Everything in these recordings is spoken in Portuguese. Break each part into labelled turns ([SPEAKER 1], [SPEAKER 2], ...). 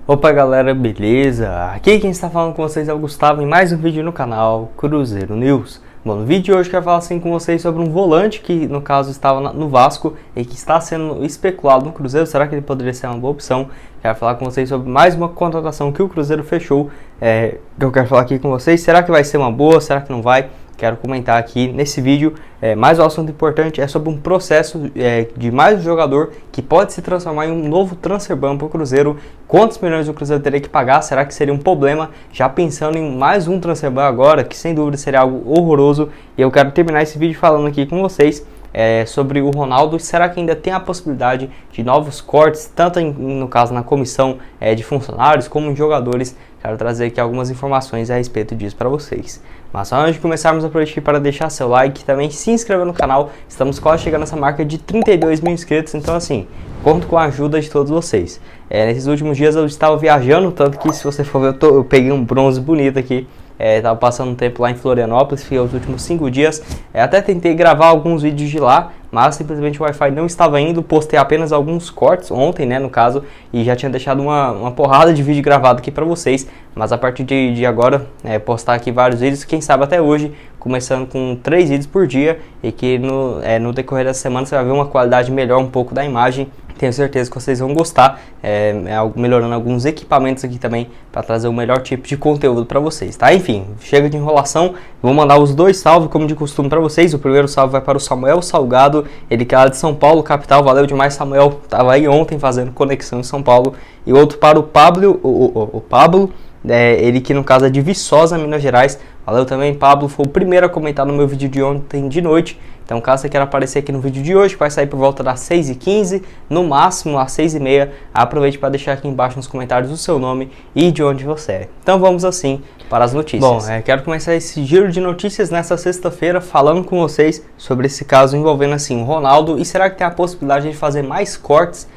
[SPEAKER 1] Opa galera, beleza? Aqui quem está falando com vocês é o Gustavo em mais um vídeo no canal Cruzeiro News. Bom, no vídeo de hoje eu quero falar com vocês sobre um volante que no caso estava no Vasco e que está sendo especulado no Cruzeiro. Será que ele poderia ser uma boa opção? Quero falar com vocês sobre mais uma contratação que o Cruzeiro fechou, que eu quero falar aqui com vocês. Será que vai ser uma boa? Será que não vai? Quero comentar aqui nesse vídeo, mais um assunto importante, é sobre um processo de mais um jogador que pode se transformar em um novo transfer ban para o Cruzeiro. Quantos milhões o Cruzeiro teria que pagar? Será que seria um problema? Já pensando em mais um transfer ban agora, que sem dúvida seria algo horroroso. E eu quero terminar esse vídeo falando aqui com vocês sobre o Ronaldo. Será que ainda tem a possibilidade de novos cortes, tanto no caso na comissão de funcionários como em jogadores? Quero trazer aqui algumas informações a respeito disso para vocês. Mas antes de começarmos, aproveite para deixar seu like e também se inscrever no canal. Estamos quase chegando nessa marca de 32 mil inscritos, então assim, conto com a ajuda de todos vocês. Nesses últimos dias eu estava viajando, tanto que se você for ver eu peguei um bronze bonito aqui. Estava passando um tempo lá em Florianópolis, fiquei os últimos 5 dias. Até tentei gravar alguns vídeos de lá, mas simplesmente o Wi-Fi não estava indo. Postei apenas alguns cortes ontem, no caso, e já tinha deixado uma porrada de vídeo gravado aqui para vocês. Mas a partir de agora, postar aqui vários vídeos, quem sabe até hoje, começando com 3 vídeos por dia, e que no decorrer dessa semana você vai ver uma qualidade melhor um pouco da imagem. Tenho certeza que vocês vão gostar, melhorando alguns equipamentos aqui também para trazer o melhor tipo de conteúdo para vocês, tá? Enfim, chega de enrolação, vou mandar os dois salves como de costume para vocês. O primeiro salve vai para o Samuel Salgado, ele que é lá de São Paulo, capital. Valeu demais, Samuel, tava aí ontem fazendo conexão em São Paulo. E outro para o Pablo, o Pablo, ele que no caso é de Viçosa, Minas Gerais. Valeu também, Pablo, foi o primeiro a comentar no meu vídeo de ontem de noite. Então, caso você queira aparecer aqui no vídeo de hoje, que vai sair por volta das 6h15, no máximo às 6h30, aproveite para deixar aqui embaixo nos comentários o seu nome e de onde você é. Então vamos assim para as notícias. Bom, quero começar esse giro de notícias nessa sexta-feira falando com vocês sobre esse caso envolvendo assim o Ronaldo. E será que tem a possibilidade de fazer mais cortes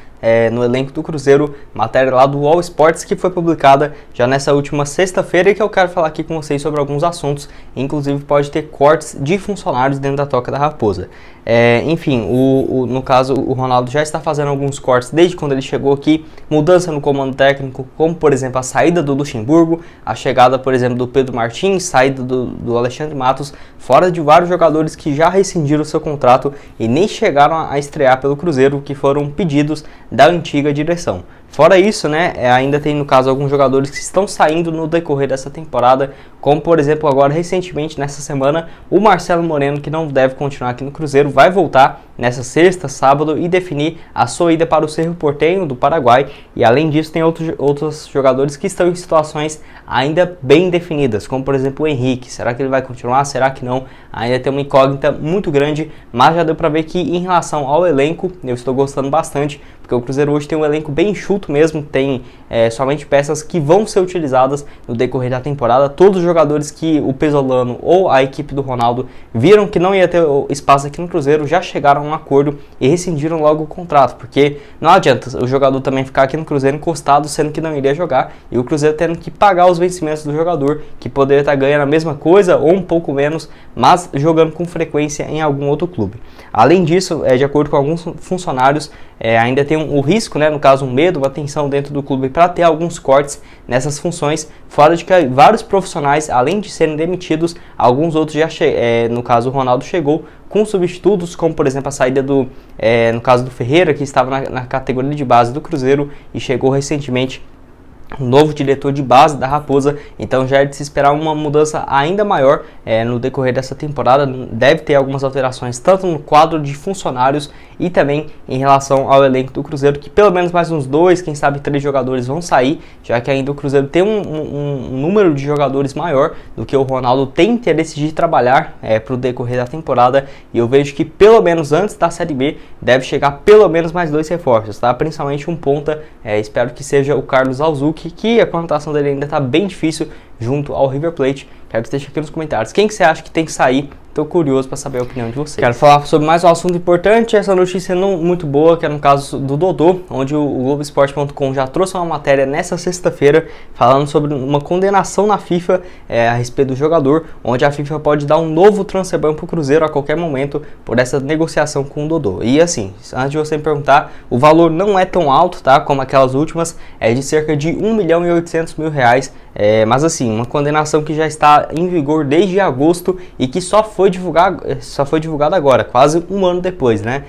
[SPEAKER 1] no elenco do Cruzeiro? Matéria lá do All Sports que foi publicada já nessa última sexta-feira e que eu quero falar aqui com vocês sobre alguns assuntos. Inclusive pode ter cortes de funcionários dentro da Toca da Raposa. Enfim, no caso o Ronaldo já está fazendo alguns cortes desde quando ele chegou aqui. Mudança no comando técnico, como por exemplo a saída do Luxemburgo, a chegada por exemplo do Pedro Martins, saída do Alexandre Matos, fora de vários jogadores que já rescindiram seu contrato e nem chegaram a estrear pelo Cruzeiro, que foram pedidos da antiga direção. Fora isso, ainda tem no caso alguns jogadores que estão saindo no decorrer dessa temporada, como por exemplo agora recentemente nessa semana o Marcelo Moreno, que não deve continuar aqui no Cruzeiro, vai voltar nessa sexta, sábado e definir a sua ida para o Cerro Porteño do Paraguai. E além disso tem outros jogadores que estão em situações ainda bem definidas, como por exemplo o Henrique. Será que ele vai continuar? Será que não? Ainda tem uma incógnita muito grande, mas já deu para ver que em relação ao elenco eu estou gostando bastante, porque o Cruzeiro hoje tem um elenco bem enxuto mesmo, tem somente peças que vão ser utilizadas no decorrer da temporada. Todos os jogadores que o Pesolano ou a equipe do Ronaldo viram que não ia ter espaço aqui no Cruzeiro já chegaram a um acordo e rescindiram logo o contrato, porque não adianta o jogador também ficar aqui no Cruzeiro encostado, sendo que não iria jogar, e o Cruzeiro tendo que pagar os vencimentos do jogador, que poderia estar ganhando a mesma coisa ou um pouco menos, mas jogando com frequência em algum outro clube. Além disso, de acordo com alguns funcionários, ainda tem o risco, no caso um medo, uma tensão dentro do clube para ter alguns cortes nessas funções, fora de que vários profissionais, além de serem demitidos, alguns outros já, no caso o Ronaldo chegou com substitutos, como por exemplo a saída no caso do Ferreira, que estava na categoria de base do Cruzeiro e chegou recentemente um novo diretor de base da Raposa. Então já é de se esperar uma mudança ainda maior no decorrer dessa temporada. Deve ter algumas alterações tanto no quadro de funcionários e também em relação ao elenco do Cruzeiro, que pelo menos mais uns 2, quem sabe 3 jogadores vão sair, já que ainda o Cruzeiro tem um número de jogadores maior do que o Ronaldo tem interesse de trabalhar para o decorrer da temporada. E eu vejo que pelo menos antes da Série B deve chegar pelo menos mais 2 reforços, tá? Principalmente um ponta, espero que seja o Carlos Alzuc, que a contratação dele ainda está bem difícil, junto ao River Plate. Quero que você deixe aqui nos comentários quem que você acha que tem que sair. Tô curioso para saber a opinião de vocês. Quero falar sobre mais um assunto importante, essa notícia não muito boa, que é no caso do Dodô, onde o Globoesporte.com já trouxe uma matéria nessa sexta-feira falando sobre uma condenação na FIFA a respeito do jogador, onde a FIFA pode dar um novo transfer ban pro Cruzeiro a qualquer momento por essa negociação com o Dodô. E assim, antes de você me perguntar, o valor não é tão alto, tá, como aquelas últimas, é de cerca de R$1.800.000, mas assim, uma condenação que já está em vigor desde agosto e que só foi divulgado agora, quase um ano depois, né?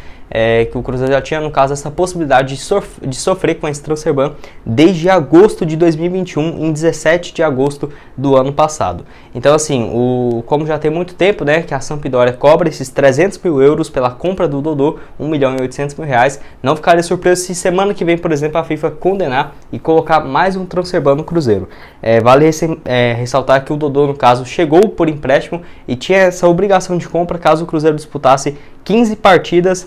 [SPEAKER 1] Que o Cruzeiro já tinha, no caso, essa possibilidade de sofrer com esse transfer ban desde agosto de 2021, em 17 de agosto do ano passado. Então, assim, como já tem muito tempo, né, que a Sampdoria cobra esses 300 mil euros pela compra do Dodô, R$1.800.000, não ficaria surpreso se semana que vem, por exemplo, a FIFA condenar e colocar mais um transfer ban no Cruzeiro. Vale ressaltar que o Dodô, no caso, chegou por empréstimo e tinha essa obrigação de compra caso o Cruzeiro disputasse 15 partidas,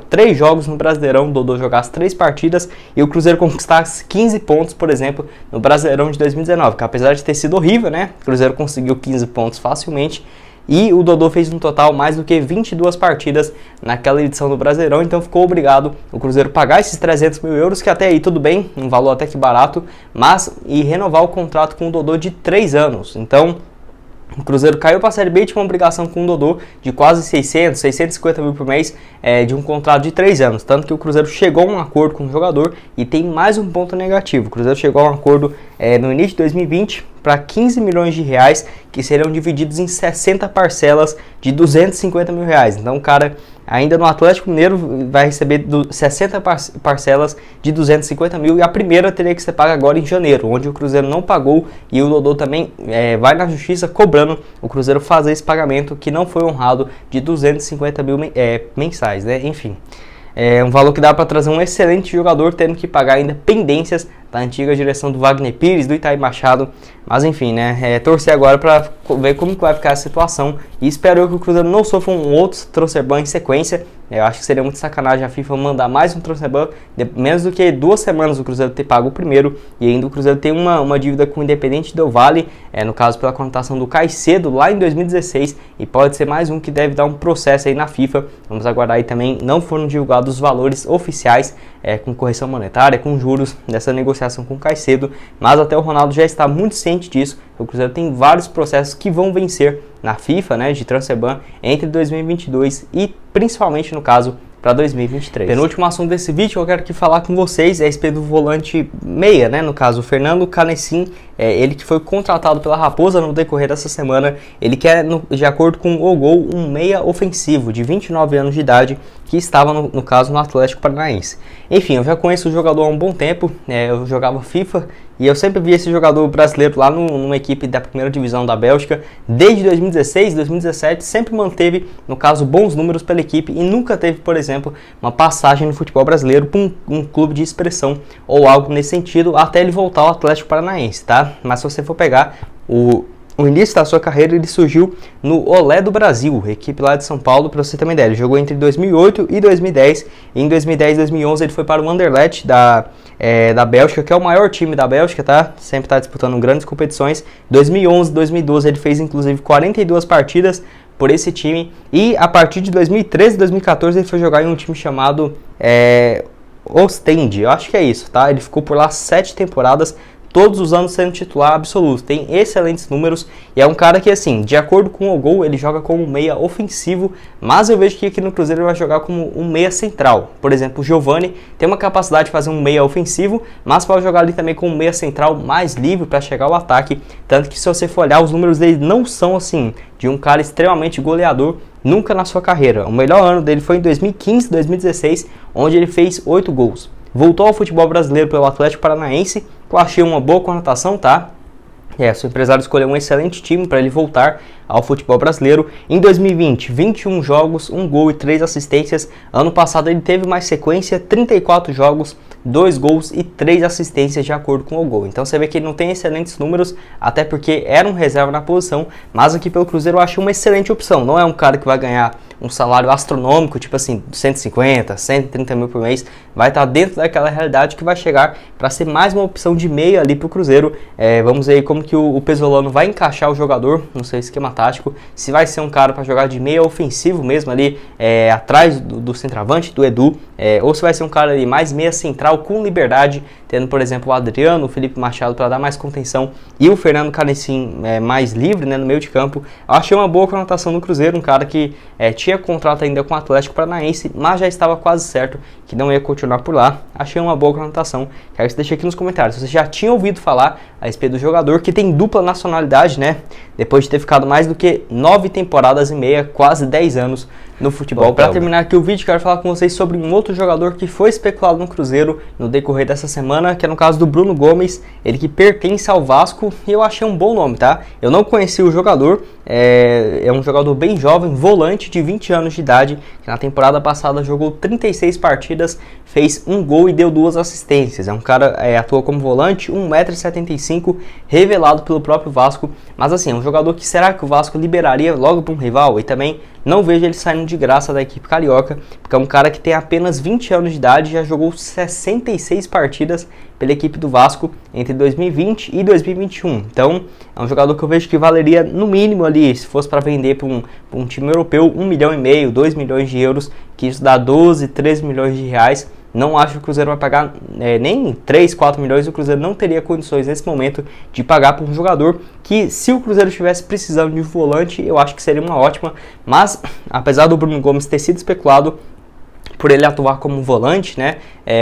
[SPEAKER 1] 3 jogos no Brasileirão, o Dodô jogasse 3 partidas e o Cruzeiro conquistasse 15 pontos, por exemplo, no Brasileirão de 2019, que apesar de ter sido horrível, né, o Cruzeiro conseguiu 15 pontos facilmente e o Dodô fez um total mais do que 22 partidas naquela edição do Brasileirão, então ficou obrigado o Cruzeiro pagar esses 300 mil euros, que até aí tudo bem, um valor até que barato, e renovar o contrato com o Dodô de 3 anos, então o Cruzeiro caiu para a Série B e tinha uma obrigação com o Dodô de quase 650 mil por mês de um contrato de 3 anos. Tanto que o Cruzeiro chegou a um acordo com o jogador e tem mais um ponto negativo. O Cruzeiro chegou a um acordo no início de 2020 para 15 milhões de reais que serão divididos em 60 parcelas de 250 mil reais. Então o cara ainda no Atlético Mineiro vai receber 60 parcelas de 250 mil e a primeira teria que ser paga agora em janeiro, onde o Cruzeiro não pagou e o Dodô também vai na justiça cobrando o Cruzeiro fazer esse pagamento que não foi honrado de 250 mil mensais, né? Enfim, um valor que dá para trazer um excelente jogador tendo que pagar ainda pendências da antiga direção do Wagner Pires, do Itaí Machado, mas enfim, né, torcer agora para ver como que vai ficar a situação e espero que o Cruzeiro não sofra um outro transfer ban em sequência. Eu acho que seria muito sacanagem a FIFA mandar mais um transfer ban, menos do que 2 semanas o Cruzeiro ter pago o primeiro e ainda o Cruzeiro tem uma dívida com o Independente Del Valle, no caso pela contratação do Caicedo lá em 2016 e pode ser mais um que deve dar um processo aí na FIFA. Vamos aguardar aí também, não foram divulgados os valores oficiais com correção monetária, com juros dessa negociação com o Caicedo, mas até o Ronaldo já está muito ciente disso. O Cruzeiro tem vários processos que vão vencer na FIFA, né, de transfer ban entre 2022 e principalmente no caso para 2023. Penúltimo assunto desse vídeo que eu quero aqui falar com vocês é a respeito do volante meia, né, no caso o Fernando Canessim, ele que foi contratado pela Raposa no decorrer dessa semana. Ele quer, de acordo com o Gol, um meia ofensivo de 29 anos de idade que estava no caso no Atlético Paranaense. Enfim, eu já conheço o jogador há um bom tempo, eu jogava FIFA e eu sempre vi esse jogador brasileiro lá numa equipe da primeira divisão da Bélgica. Desde 2016, 2017, sempre manteve, no caso, bons números pela equipe e nunca teve, por exemplo, uma passagem no futebol brasileiro para um clube de expressão ou algo nesse sentido, até ele voltar ao Atlético Paranaense, tá? Mas se você for pegar o início da sua carreira, ele surgiu no Olé do Brasil, equipe lá de São Paulo, para você ter uma ideia. Ele jogou entre 2008 e 2010. E em 2010 e 2011 ele foi para o Anderlecht da Bélgica, que é o maior time da Bélgica, tá? Sempre está disputando grandes competições. 2011 e 2012 ele fez inclusive 42 partidas por esse time. E a partir de 2013 e 2014 ele foi jogar em um time chamado Ostende, eu acho que é isso, tá? Ele ficou por lá 7 temporadas, todos os anos sendo titular absoluto, tem excelentes números e é um cara que, assim, de acordo com o Gol, ele joga como meia ofensivo, mas eu vejo que aqui no Cruzeiro ele vai jogar como um meia central. Por exemplo, o Giovani tem uma capacidade de fazer um meia ofensivo, mas pode jogar ali também como meia central mais livre para chegar ao ataque, tanto que se você for olhar, os números dele não são, assim, de um cara extremamente goleador, nunca na sua carreira. O melhor ano dele foi em 2015, 2016, onde ele fez 8 gols. Voltou ao futebol brasileiro pelo Atlético Paranaense, que eu achei uma boa conotação, tá? O empresário escolheu um excelente time para ele voltar ao futebol brasileiro. Em 2020, 21 jogos, 1 gol e 3 assistências. Ano passado ele teve mais sequência, 34 jogos, 2 gols e 3 assistências de acordo com o gol. Então você vê que ele não tem excelentes números, até porque era um reserva na posição, mas aqui pelo Cruzeiro eu acho uma excelente opção. Não é um cara que vai ganhar um salário astronômico, tipo assim, 150, 130 mil por mês, vai estar dentro daquela realidade que vai chegar para ser mais uma opção de meia ali para o Cruzeiro. Vamos ver aí como que o Pesolano vai encaixar o jogador no seu esquema tático, se vai ser um cara para jogar de meia ofensivo mesmo ali, atrás do centroavante, do Edu, ou se vai ser um cara ali mais meia central com liberdade, tendo por exemplo o Adriano, o Felipe Machado para dar mais contenção e o Fernando Canessim mais livre, né, no meio de campo. Eu achei uma boa conotação do Cruzeiro, um cara que tinha contrato ainda com o Atlético Paranaense, mas já estava quase certo que não ia continuar por lá. Achei uma boa conotação. Quero que você deixe aqui nos comentários se você já tinha ouvido falar a respeito do jogador, que tem dupla nacionalidade, né? Depois de ter ficado mais do que 9 temporadas e meia, quase 10 anos no futebol. Para terminar aqui o vídeo, quero falar com vocês sobre um outro jogador que foi especulado no Cruzeiro no decorrer dessa semana, que é no caso do Bruno Gomes, ele que pertence ao Vasco, e eu achei um bom nome, tá? Eu não conheci o jogador, é um jogador bem jovem, volante de 20 anos de idade, que na temporada passada jogou 36 partidas, fez 1 gol e deu 2 assistências. É um cara, atua como volante, 1,75 m, revelado pelo próprio Vasco, mas assim, é um jogador que será que o Vasco liberaria logo para um rival? E também não vejo ele saindo de graça da equipe carioca, porque é um cara que tem apenas 20 anos de idade e já jogou 66 partidas pela equipe do Vasco entre 2020 e 2021. Então, é um jogador que eu vejo que valeria no mínimo ali, se fosse para vender para um time europeu, 1,5 milhão, 2 milhões de euros, que isso dá 12, 13 milhões de reais. Não acho que o Cruzeiro vai pagar nem 3, 4 milhões, o Cruzeiro não teria condições nesse momento de pagar por um jogador que, se o Cruzeiro estivesse precisando de um volante, eu acho que seria uma ótima, mas apesar do Bruno Gomes ter sido especulado, por ele atuar como volante, né?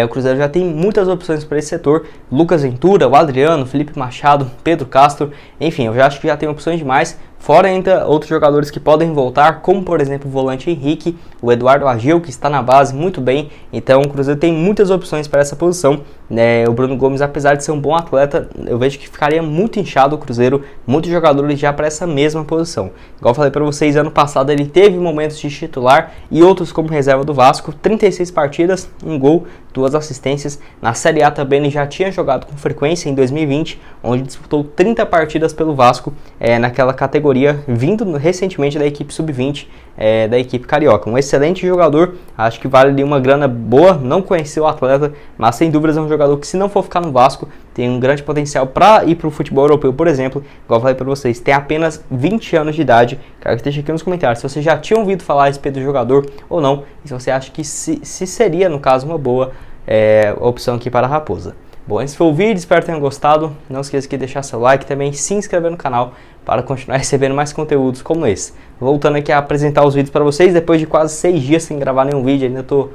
[SPEAKER 1] O Cruzeiro já tem muitas opções para esse setor. Lucas Ventura, o Adriano, Felipe Machado, Pedro Castro, enfim, eu já acho que já tem opções demais. Fora ainda outros jogadores que podem voltar, como por exemplo o volante Henrique, o Eduardo Ageu, que está na base muito bem. Então o Cruzeiro tem muitas opções para essa posição, né? O Bruno Gomes, apesar de ser um bom atleta, eu vejo que ficaria muito inchado o Cruzeiro, muitos jogadores já para essa mesma posição. Igual eu falei para vocês, ano passado ele teve momentos de titular e outros como reserva do Vasco, 36 partidas, 1 gol, 2 assistências. Na Série A também ele já tinha jogado com frequência em 2020, onde disputou 30 partidas pelo Vasco, naquela categoria, vindo recentemente da equipe sub-20, da equipe carioca. Um excelente jogador, acho que vale ali uma grana boa. Não conheci o atleta, mas sem dúvidas é um jogador que, se não for ficar no Vasco, tem um grande potencial para ir para o futebol europeu, por exemplo. Igual eu falei para vocês, tem apenas 20 anos de idade. Quero que deixe aqui nos comentários se você já tinha ouvido falar a respeito do jogador ou não, e se você acha que se seria, no caso, uma boa opção aqui para a Raposa. Bom, esse foi o vídeo, espero que tenham gostado. Não esqueça de deixar seu like e também se inscrever no canal para continuar recebendo mais conteúdos como esse. Voltando aqui a apresentar os vídeos para vocês, depois de quase 6 dias sem gravar nenhum vídeo, ainda estou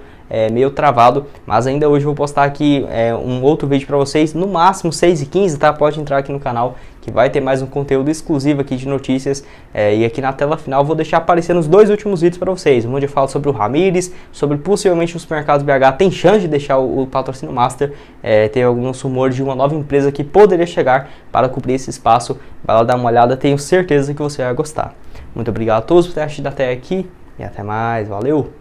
[SPEAKER 1] meio travado, mas ainda hoje eu vou postar aqui um outro vídeo para vocês, no máximo 6h15, tá? Pode entrar aqui no canal que vai ter mais um conteúdo exclusivo aqui de notícias, e aqui na tela final vou deixar aparecendo os 2 últimos vídeos para vocês, onde eu falo sobre o Ramires, sobre possivelmente os supermercados BH tem chance de deixar o patrocínio Master, tem alguns rumores de uma nova empresa que poderia chegar para cobrir esse espaço. Vai lá dar uma olhada, tenho certeza que você vai gostar. Muito obrigado a todos por terem assistido até aqui e até mais, valeu!